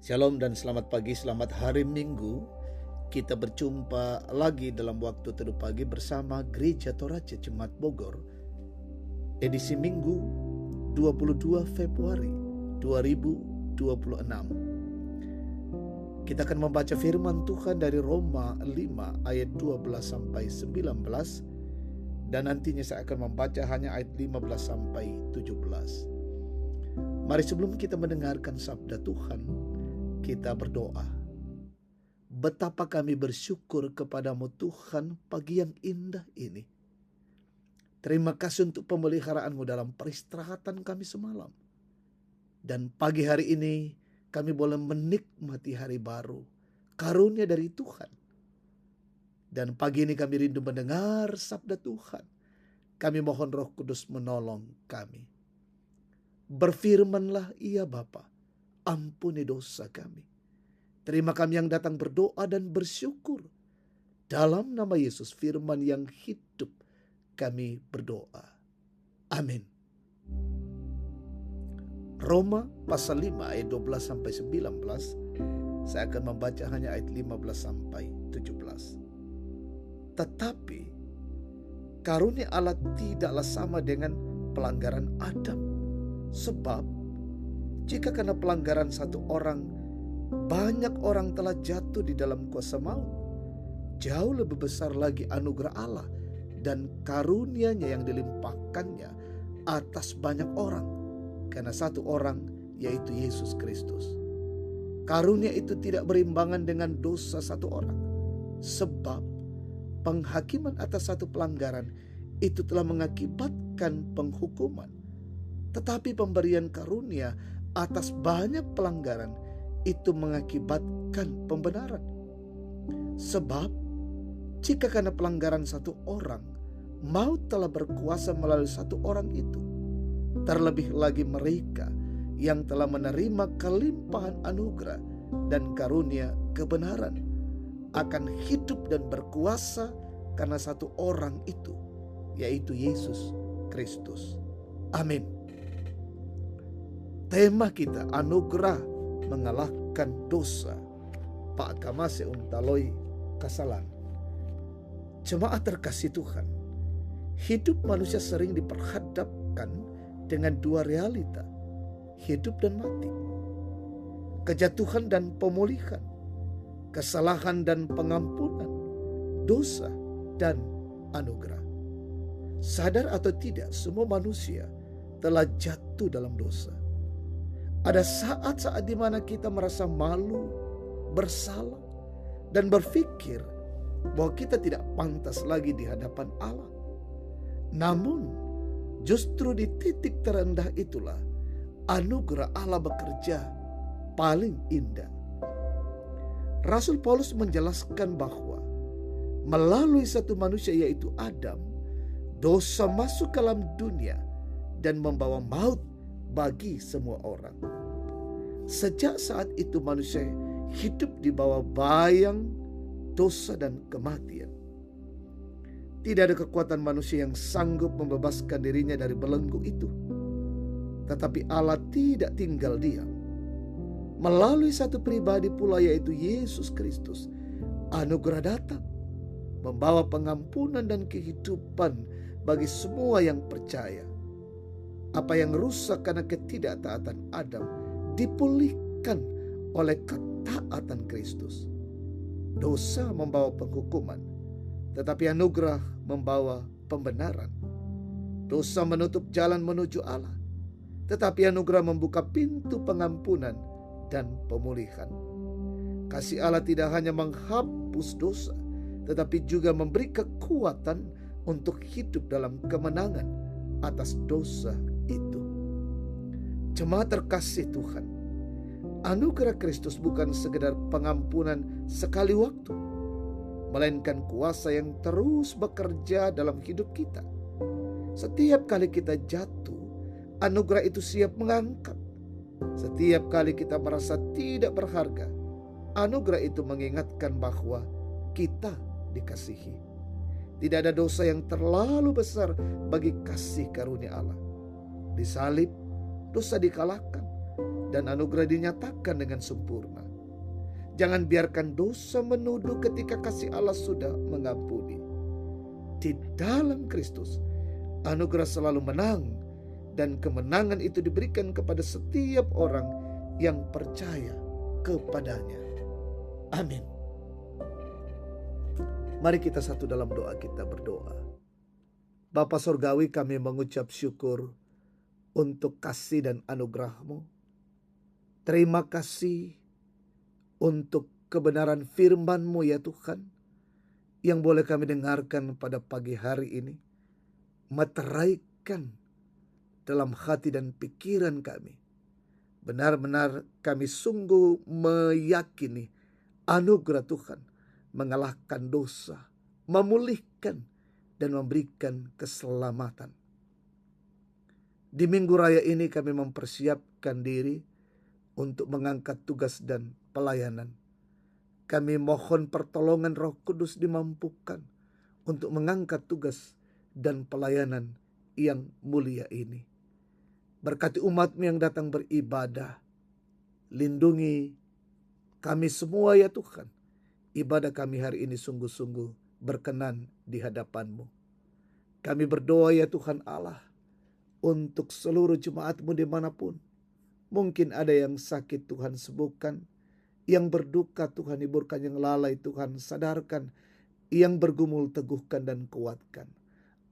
Shalom dan selamat pagi, selamat hari Minggu. Kita berjumpa lagi dalam waktu teduh pagi bersama Gereja Toraja Jemaat Bogor. Edisi Minggu 22 Februari 2026. Kita akan membaca firman Tuhan dari Roma 5 ayat 12 sampai 19. Dan nantinya saya akan membaca hanya ayat 15 sampai 17. Mari sebelum kita mendengarkan sabda Tuhan, kita berdoa. Betapa kami bersyukur kepadamu Tuhan pagi yang indah ini. Terima kasih untuk pemeliharaanmu dalam peristirahatan kami semalam. Dan pagi hari ini kami boleh menikmati hari baru, karunia dari Tuhan. Dan pagi ini kami rindu mendengar sabda Tuhan. Kami mohon Roh Kudus menolong kami. Berfirmanlah ya Bapa, ampuni dosa kami. Terima kami yang datang berdoa dan bersyukur. Dalam nama Yesus firman yang hidup kami berdoa. Amin. Roma pasal 5 ayat 12 sampai 19. Saya akan membaca hanya ayat 15 sampai 17. Tetapi karunia Allah tidaklah sama dengan pelanggaran Adam. Sebab jika karena pelanggaran satu orang, banyak orang telah jatuh di dalam kuasa maut, jauh lebih besar lagi anugerah Allah dan karunia-Nya yang dilimpahkannya atas banyak orang, karena satu orang, yaitu Yesus Kristus. Karunia itu tidak berimbangan dengan dosa satu orang, sebab penghakiman atas satu pelanggaran itu telah mengakibatkan penghukuman. Tetapi pemberian karunia atas banyak pelanggaran itu mengakibatkan pembenaran. Sebab jika karena pelanggaran satu orang, maut telah berkuasa melalui satu orang itu, terlebih lagi mereka yang telah menerima kelimpahan anugerah dan karunia kebenaran akan hidup dan berkuasa karena satu orang itu, yaitu Yesus Kristus. Amin. Tema kita, anugerah mengalahkan dosa. Pak Kamase Untaloi Kasalan. Jemaat terkasih Tuhan, hidup manusia sering diperhadapkan dengan dua realita, hidup dan mati, kejatuhan dan pemulihan, kesalahan dan pengampunan, dosa dan anugerah. Sadar atau tidak, semua manusia telah jatuh dalam dosa. Ada saat-saat di mana kita merasa malu, bersalah, dan berpikir bahwa kita tidak pantas lagi di hadapan Allah. Namun, justru di titik terendah itulah anugerah Allah bekerja paling indah. Rasul Paulus menjelaskan bahwa melalui satu manusia, yaitu Adam, dosa masuk ke dalam dunia dan membawa maut bagi semua orang. Sejak saat itu manusia hidup di bawah bayang dosa dan kematian. Tidak ada kekuatan manusia yang sanggup membebaskan dirinya dari belenggu itu. Tetapi Allah tidak tinggal diam. Melalui satu pribadi pula, yaitu Yesus Kristus, anugerah datang, membawa pengampunan dan kehidupan bagi semua yang percaya. Apa yang rusak karena ketidaktaatan Adam dipulihkan oleh ketaatan Kristus. Dosa membawa penghukuman, tetapi anugerah membawa pembenaran. Dosa menutup jalan menuju Allah, tetapi anugerah membuka pintu pengampunan dan pemulihan. Kasih Allah tidak hanya menghapus dosa, tetapi juga memberi kekuatan untuk hidup dalam kemenangan atas dosa itu. Jemaat terkasih Tuhan, anugerah Kristus bukan sekedar pengampunan sekali waktu, melainkan kuasa yang terus bekerja dalam hidup kita. Setiap kali kita jatuh, anugerah itu siap mengangkat. Setiap kali kita merasa tidak berharga, anugerah itu mengingatkan bahwa kita dikasihi. Tidak ada dosa yang terlalu besar bagi kasih karunia Allah. Di salib, dosa dikalahkan. dan anugerah dinyatakan dengan sempurna. Jangan biarkan dosa menuduh ketika kasih Allah sudah mengampuni. Di dalam Kristus, anugerah selalu menang, dan kemenangan itu diberikan kepada setiap orang yang percaya kepadanya. Amin. Mari kita satu dalam doa, kita berdoa. Bapa Sorgawi, kami mengucap syukur untuk kasih dan anugerah-Mu. Terima kasih untuk kebenaran firman-Mu ya Tuhan, yang boleh kami dengarkan pada pagi hari ini. Meteraikan dalam hati dan pikiran kami. Benar-benar kami sungguh meyakini anugerah Tuhan mengalahkan dosa, memulihkan, dan memberikan keselamatan. Di Minggu Raya ini kami mempersiapkan diri untuk mengangkat tugas dan pelayanan. Kami mohon pertolongan Roh Kudus dimampukan untuk mengangkat tugas dan pelayanan yang mulia ini. Berkati umat-Mu yang datang beribadah. Lindungi kami semua ya Tuhan. Ibadah kami hari ini sungguh-sungguh berkenan di hadapan-Mu. Kami berdoa ya Tuhan Allah, untuk seluruh jemaat-Mu dimanapun. Mungkin ada yang sakit, Tuhan sembuhkan. Yang berduka, Tuhan hiburkan. Yang lalai, Tuhan sadarkan. Yang bergumul, teguhkan dan kuatkan.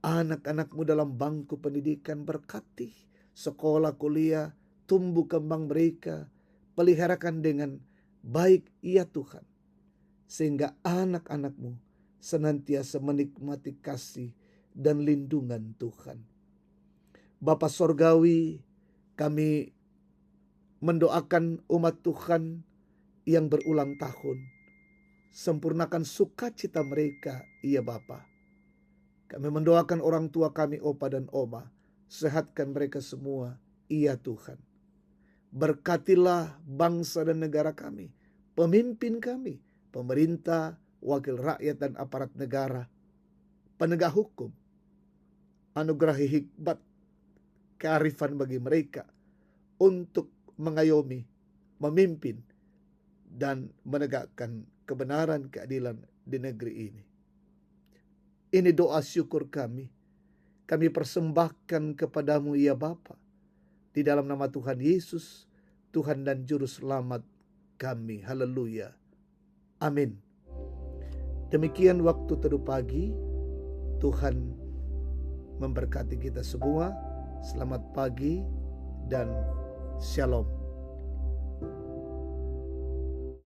Anak-anak-Mu dalam bangku pendidikan, berkati sekolah, kuliah, tumbuh kembang mereka, peliharakan dengan baik ya Tuhan. Sehingga anak-anak-Mu senantiasa menikmati kasih dan lindungan Tuhan. Bapa Sorgawi, kami mendoakan umat Tuhan yang berulang tahun. Sempurnakan sukacita mereka, iya Bapa. Kami mendoakan orang tua kami, opa dan oma. Sehatkan mereka semua, iya Tuhan. Berkatilah bangsa dan negara kami, pemimpin kami, pemerintah, wakil rakyat dan aparat negara, penegak hukum. Anugerahi hikmat, kearifan bagi mereka untuk mengayomi, memimpin, dan menegakkan kebenaran, keadilan di negeri ini. Ini doa syukur kami. Kami persembahkan kepadamu ya Bapa. Di dalam nama Tuhan Yesus, Tuhan dan Juru Selamat kami. Haleluya. Amin. Demikian waktu teduh pagi. Tuhan memberkati kita semua. Selamat pagi dan shalom.